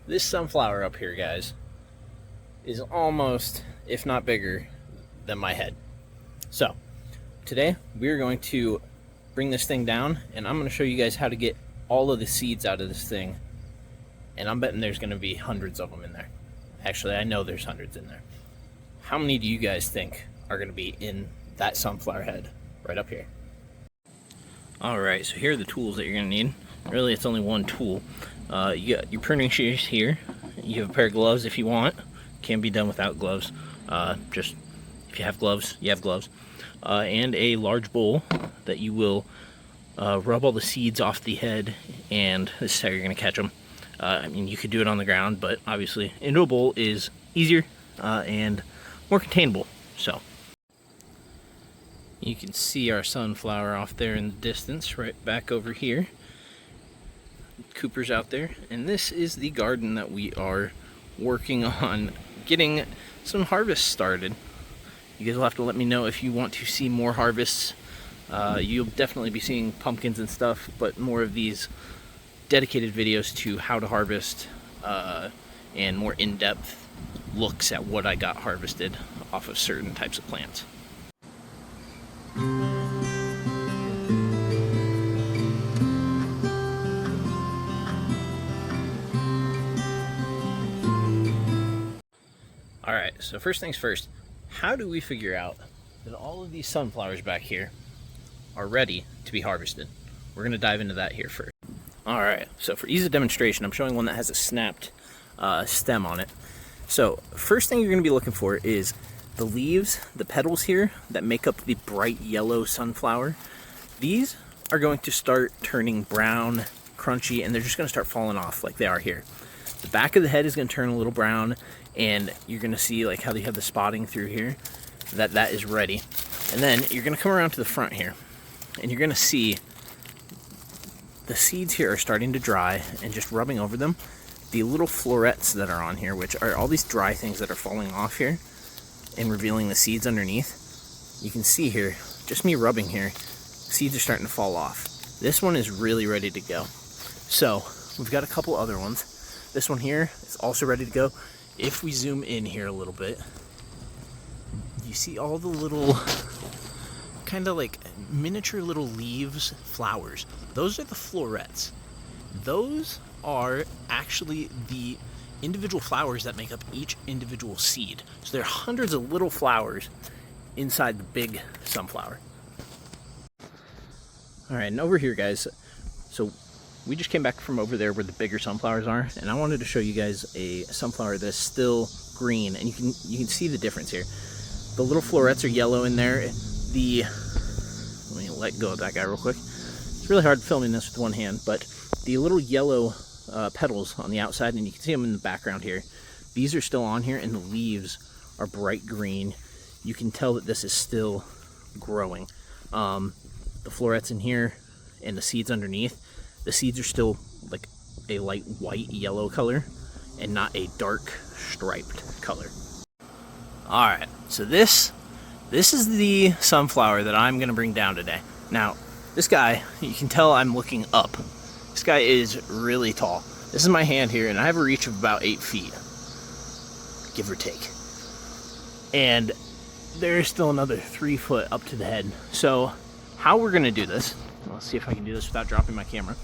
This sunflower up here, guys, is almost, if not bigger, than my head. So, today we're going to bring this thing down, and I'm going to show you guys how to get all of the seeds out of this thing. And I'm betting there's going to be hundreds of them in there. Actually, I know there's hundreds in there. How many do you guys think are going to be in that sunflower head right up here? Alright, so here are the tools that you're going to need. Really, it's only one tool. You got your pruning shears here. You have a pair of gloves if you want. Can be done without gloves. Just if you have gloves, you have gloves. And a large bowl that you will rub all the seeds off the head, and this is how you're going to catch them. I mean, you could do it on the ground, but obviously into a bowl is easier and more containable. So you can see our sunflower off there in the distance, right back over here. Cooper's out there, and this is the garden that we are working on getting some harvests started. You guys will have to let me know if you want to see more harvests. You'll definitely be seeing pumpkins and stuff, but more of these dedicated videos to how to harvest and more in-depth looks at what I got harvested off of certain types of plants. Alright, so first things first, how do we figure out that all of these sunflowers back here are ready to be harvested? We're going to dive into that here first. Alright, so for ease of demonstration, I'm showing one that has a snapped stem on it. So first thing you're going to be looking for is the leaves, the petals here that make up the bright yellow sunflower. These are going to start turning brown, crunchy, and they're just going to start falling off like they are here. The back of the head is going to turn a little brown, and you're going to see like how they have the spotting through here, that is ready. And then you're going to come around to the front here, and you're going to see the seeds here are starting to dry, and just rubbing over them, the little florets that are on here, which are all these dry things that are falling off here and revealing the seeds underneath. You can see here, just me rubbing here, seeds are starting to fall off. This one is really ready to go. So we've got a couple other ones. This one here is also ready to go. If we zoom in here a little bit, you see all the little kind of like miniature little leaves, flowers. Those are the florets. Those are actually the individual flowers that make up each individual seed. So there are hundreds of little flowers inside the big sunflower. All right, and over here, guys, so we just came back from over there where the bigger sunflowers are, and I wanted to show you guys a sunflower that's still green, and you can see the difference here. The little florets are yellow in there. Let me let go of that guy real quick. It's really hard filming this with one hand, but the little yellow petals on the outside, and you can see them in the background here, these are still on here, and the leaves are bright green. You can tell that this is still growing. The florets in here and the seeds underneath, the seeds are still like a light white yellow color and not a dark striped color. Alright, so this is the sunflower that I'm going to bring down today. Now, this guy, you can tell I'm looking up. This guy is really tall. This is my hand here, and I have a reach of about 8 feet, give or take. And there's still another 3 foot up to the head. So how we're going to do this, let's see if I can do this without dropping my camera.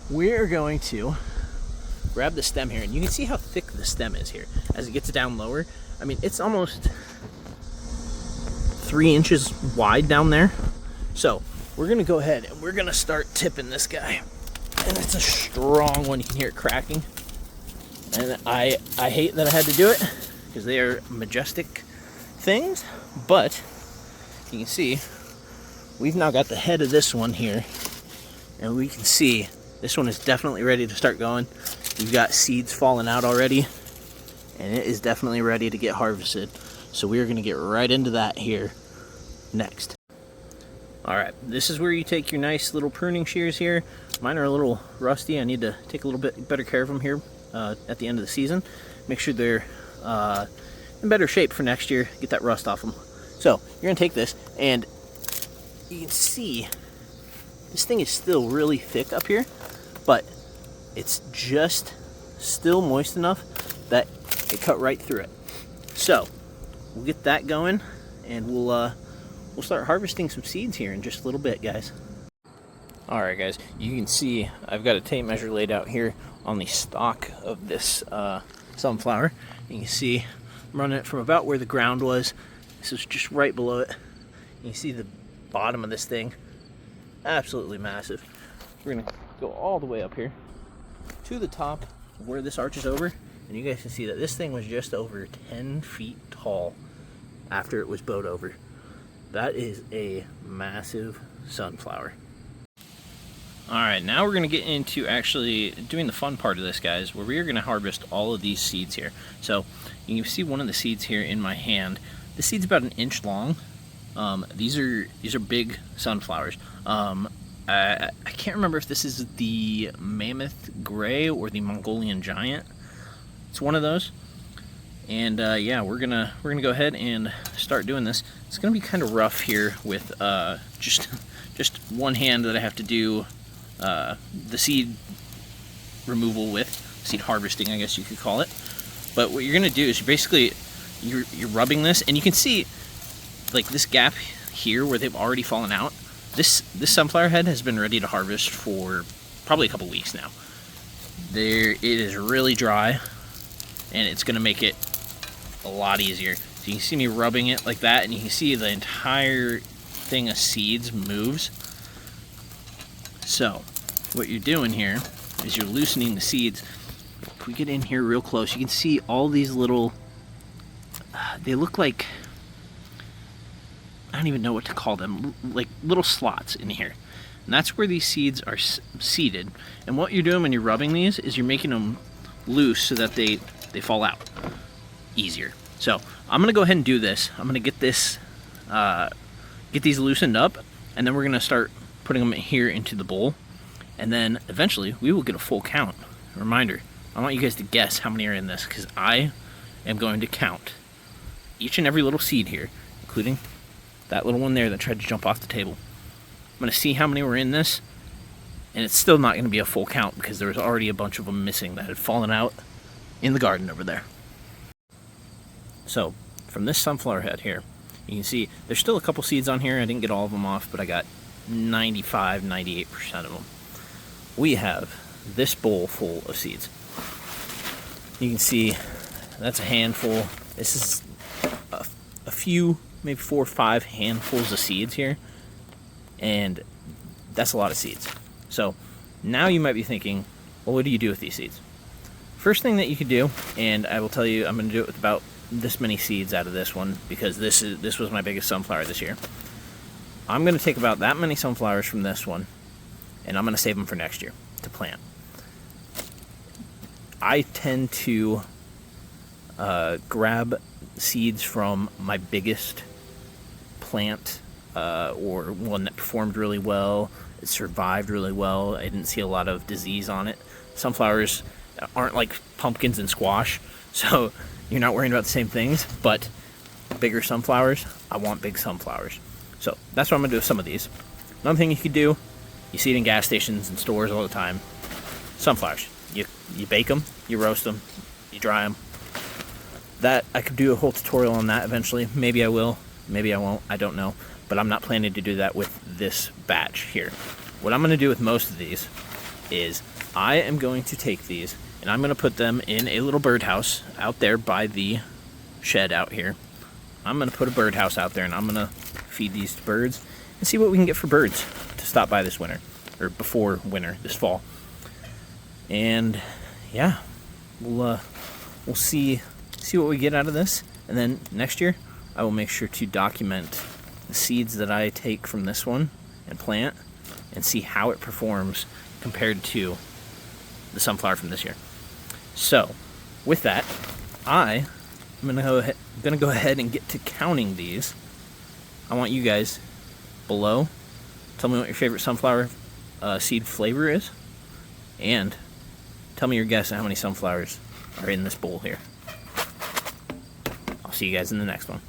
We're going to grab the stem here, and you can see how thick the stem is here. As it gets down lower, I mean, it's almost 3 inches wide down there. So we're going to go ahead and we're going to start tipping this guy. And it's a strong one. You can hear it cracking. And I hate that I had to do it because they are majestic things. But you can see we've now got the head of this one here. And we can see this one is definitely ready to start going. We've got seeds falling out already. And it is definitely ready to get harvested. So we are going to get right into that here next. Alright, this is where you take your nice little pruning shears here. Mine are a little rusty. I need to take a little bit better care of them here at the end of the season. Make sure they're in better shape for next year. Get that rust off them. So, you're going to take this, and you can see this thing is still really thick up here, but it's just still moist enough that it cut right through it. So we'll get that going, and we'll start harvesting some seeds here in just a little bit, guys. All right, guys, you can see I've got a tape measure laid out here on the stalk of this sunflower. You can see I'm running it from about where the ground was. This is just right below it. You can see the bottom of this thing, absolutely massive. We're gonna go all the way up here to the top of where this arches over, and you guys can see that this thing was just over 10 feet tall after it was bowed over. That is a massive sunflower. All right, now we're gonna get into actually doing the fun part of this, guys, where we are gonna harvest all of these seeds here. So you can see one of the seeds here in my hand. The seed's about 1 inch long. These are big sunflowers. I can't remember if this is the Mammoth Gray or the Mongolian Giant. It's one of those. And yeah, we're gonna go ahead and start doing this. It's gonna be kind of rough here with just one hand that I have to do the seed removal with, seed harvesting, I guess you could call it. But what you're gonna do is you're rubbing this, and you can see like this gap here where they've already fallen out. This sunflower head has been ready to harvest for probably a couple weeks now. It is really dry, and it's gonna make it a lot easier. So you can see me rubbing it like that, and you can see the entire thing of seeds moves. So what you're doing here is you're loosening the seeds. If we get in here real close, you can see all these little, they look like, I don't even know what to call them, like little slots in here. And that's where these seeds are seeded. And what you're doing when you're rubbing these is you're making them loose so that they fall out easier. So I'm gonna go ahead and do this. I'm gonna get these loosened up, and then we're gonna start putting them here into the bowl, and then eventually we will get a full count. Reminder, I want you guys to guess how many are in this, because I am going to count each and every little seed here, including that little one there that tried to jump off the table. I'm gonna see how many were in this, and it's still not gonna be a full count because there was already a bunch of them missing that had fallen out in the garden over there. So from this sunflower head here, you can see there's still a couple seeds on here. I didn't get all of them off, but I got 98% of them. We have this bowl full of seeds. You can see that's a handful. This is a few, maybe 4 or 5 handfuls of seeds here, and that's a lot of seeds. So now you might be thinking, well, what do you do with these seeds? First thing that you could do, and I will tell you, I'm going to do it with about this many seeds out of this one, because this was my biggest sunflower this year. I'm going to take about that many sunflowers from this one, and I'm going to save them for next year to plant. I tend to grab seeds from my biggest plant, or one that performed really well, it survived really well, I didn't see a lot of disease on it. Sunflowers aren't like pumpkins and squash, so you're not worrying about the same things, but bigger sunflowers, I want big sunflowers. So that's what I'm going to do with some of these. Another thing you could do, you see it in gas stations and stores all the time, sunflowers. You bake them, you roast them, you dry them. That, I could do a whole tutorial on that eventually. Maybe I will, maybe I won't, I don't know. But I'm not planning to do that with this batch here. What I'm going to do with most of these is I am going to take these and I'm going to put them in a little birdhouse out there by the shed out here. I'm going to put a birdhouse out there, and I'm going to feed these to birds and see what we can get for birds to stop by this winter, or before winter, this fall. And yeah, we'll see what we get out of this, and then next year I will make sure to document the seeds that I take from this one and plant, and see how it performs compared to the sunflower from this year. So with that, I'm gonna go ahead and get to counting these. I want you guys below, tell me what your favorite sunflower seed flavor is, and tell me your guess at how many sunflowers are in this bowl here. I'll see you guys in the next one.